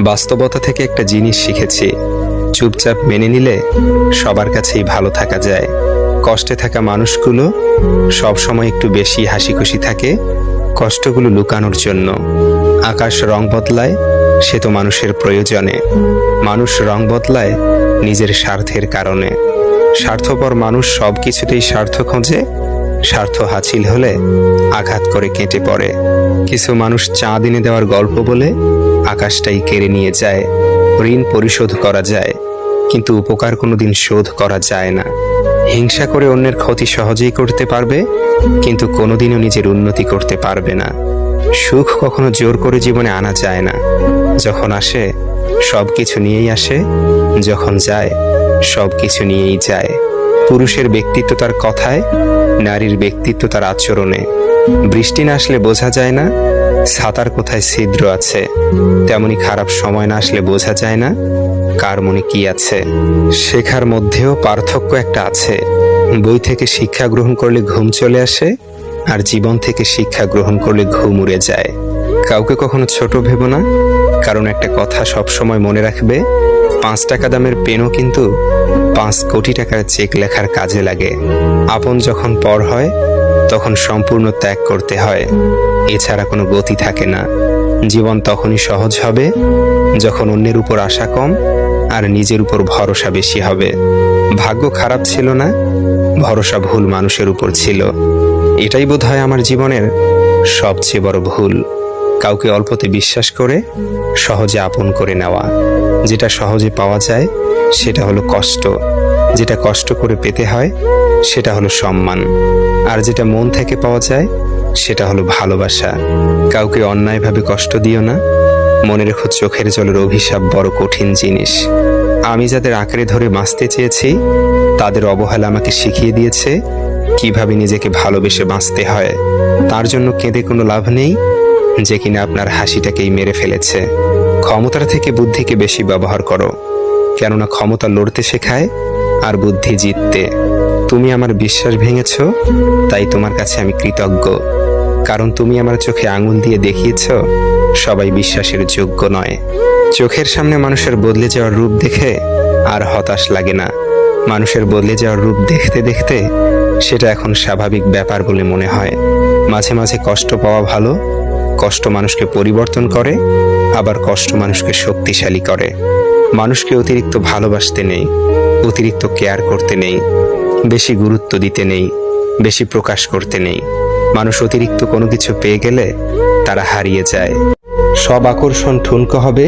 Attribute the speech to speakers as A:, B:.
A: বাস্তবতা থেকে একটা জিনিস শিখেছি, চুপচাপ মেনে নিলে সবার কাছেই ভালো থাকা যায়। কষ্টে থাকা মানুষগুলো সবসময় একটু বেশি হাসি খুশি থাকে কষ্টগুলো লুকানোর জন্য। আকাশ রং বদলায় সে তো মানুষের প্রয়োজনে, মানুষ রং বদলায় নিজের স্বার্থের কারণে। স্বার্থপর মানুষ সব কিছুতেই স্বার্থ খোঁজে, স্বার্থ হাসিল হলে আঘাত করে কেটে পড়ে। কিছু মানুষ চাঁদ এনে দেওয়ার গল্প বলে আকাশটাই কেড়ে নিয়ে যায়। ঋণ পরিশোধ করা যায়, কিন্তু উপকার কোনোদিন শোধ করা যায় না। হিংসা করে অন্যের ক্ষতি সহজেই করতে পারবে, কিন্তু কোনোদিনও নিজের উন্নতি করতে পারবে না। সুখ কখনো জোর করে জীবনে আনা যায় না। যখন আসে সবকিছু নিয়েই আসে, যখন যায় সবকিছু নিয়েই যায়। পুরুষের ব্যক্তিত্ব তার কথায়, নারীর ব্যক্তিত্ব তার আচরণে। বৃষ্টি না আসলে বোঝা যায় না ছাতার কোথায় ছিদ্র আছে, তেমনি খারাপ সময় না আসলে বোঝা যায় না কার মনে কি আছে। শেখার মধ্যেও পার্থক্য একটা আছে। বই থেকে শিক্ষা গ্রহণ করলে ঘুম চলে আসে, আর জীবন থেকে শিক্ষা গ্রহণ করলে ঘুম উড়ে যায়। কাউকে কখনো ছোট ভেবো না, কারণ একটা কথা সবসময় মনে রাখবে, 5 টাকা দামের পেনও কিন্তু 5 কোটি টাকার চেক লেখার কাজে লাগে। আপন যখন পর হয় তখন সম্পূর্ণ ত্যাগ করতে হয়, এছাড়া কোনো গতি থাকে না। জীবন তখনই সহজ হবে যখন অন্যের উপর আশা কম আর নিজের উপর ভরসা বেশি হবে। ভাগ্য খারাপ ছিল না, ভরসা ভুল মানুষের উপর ছিল। এটাই বোধহয় আমার জীবনের সবচেয়ে বড় ভুল, কাউকে অল্পতে বিশ্বাস করে সহজে আপন করে নেওয়া। যেটা সহজে পাওয়া যায় সেটা হলো কষ্ট, যেটা কষ্ট করে পেতে হয় সেটা হলো সম্মান, আর যেটা মন থেকে পাওয়া যায় সেটা হলো ভালোবাসা। কাউকে অন্যায়ভাবে কষ্ট দিও না, মনে রেখো চোখের জলের অভিশাপ বড় কঠিন জিনিস। আমি যাদের আঁকড়ে ধরে বাঁচতে চেয়েছি তাদের অবহেলা আমাকে শিখিয়ে দিয়েছে কিভাবে নিজেকে ভালোবেসে বাঁচতে হয়। তার জন্য কেঁদে কোনো লাভ নেই যে কিনা আপনার হাসিটাকেই মেরে ফেলেছে। ক্ষমতার থেকে বুদ্ধিকে বেশি ব্যবহার করো, কেননা ক্ষমতা লড়তে শেখায় আর বুদ্ধি জিততে। তুমি আমার বিশ্বাস ভেঙেছ, তাই তোমার কাছে আমি কৃতজ্ঞ, কারণ তুমি আমার চোখে আঙুল দিয়ে দেখিয়েছ সবাই বিশ্বাসের যোগ্য নয়। চোখের সামনে মানুষের বদলে যাওয়ার রূপ দেখে আর হতাশ লাগে না। মানুষের বদলে যাওয়ার রূপ দেখতে দেখতে সেটা এখন স্বাভাবিক ব্যাপার বলে মনে হয়। মাঝে মাঝে কষ্ট পাওয়া ভালো, কষ্ট মানুষকে পরিবর্তন করে, আবার কষ্ট মানুষকে শক্তিশালী করে। মানুষকে অতিরিক্ত ভালোবাসতে নেই, অতিরিক্ত কেয়ার করতে নেই, বেশি গুরুত্ব দিতে নেই, বেশি প্রকাশ করতে নেই। মানুষ অতিরিক্ত কোনো কিছু পেয়ে গেলে তারা হারিয়ে যায়। সব আকর্ষণ ঠুনকো হবে,